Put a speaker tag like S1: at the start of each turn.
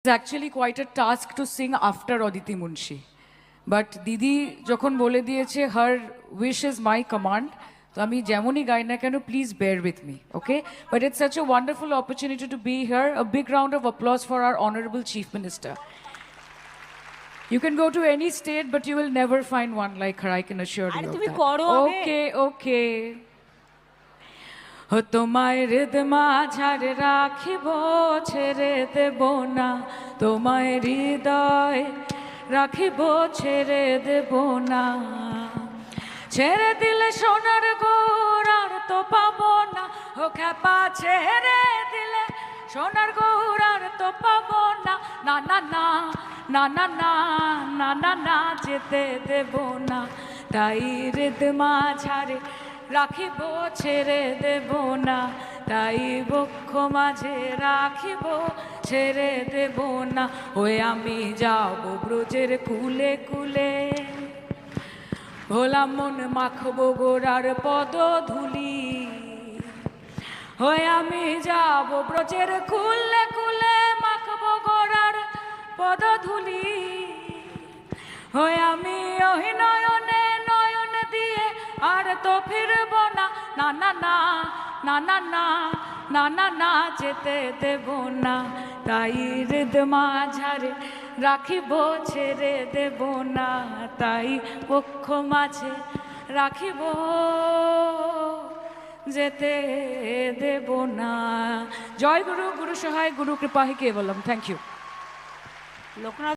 S1: It's actually quite a task to sing after Aditi Munshi. But Didi যখন বলে দিয়েছে her wish is my command, তো আমি যেমনই গাই না কেন please bear with me, okay? But it's such a wonderful opportunity to be here. A big round of applause for our Honorable Chief Minister. You can go to any state, but you will never find one like her, I can assure you of that. Okay. তোমায় হৃদ মাঝারে রাখিব ছেড়ে দেব না, তোমায় হৃদয় রাখিব ছেড়ে দেব না। ছেড়ে দিলে সোনার গৌর আর তো পাবো না, ও খ্যাপা ছেড়ে দিলে সোনার গৌর আর তো পাবো না। না না না না না না না না না যেতে দেব না, তাই হৃদ মাঝারে রাখিব ছেড়ে দেব না, তাই বক্ষ মাঝে রাখিব ছেড়ে দেব না। ওই আমি যাব ব্রজের কুলে কুলে, ভোলা মন মাখবো গোড়ার পদ ধুলি। ওই আমি যাব ব্রজের কুলে কুলে, মাখবো গোড়ার পদ ধুলি। ওই আমি ওই নয়নে নয়ন দিয়ে আর তো ফিরব না। না না না না না না না না না যেতে দেব না, তাই হৃদ মাঝারে রাখিব ছেড়ে দেব না, তাই পক্ষ মাঝে রাখিব যেতে দেব না। জয় গুরু, গুরু সহায়, গুরু কৃপা হি কেবলম। Thank you.
S2: লোকনাথ।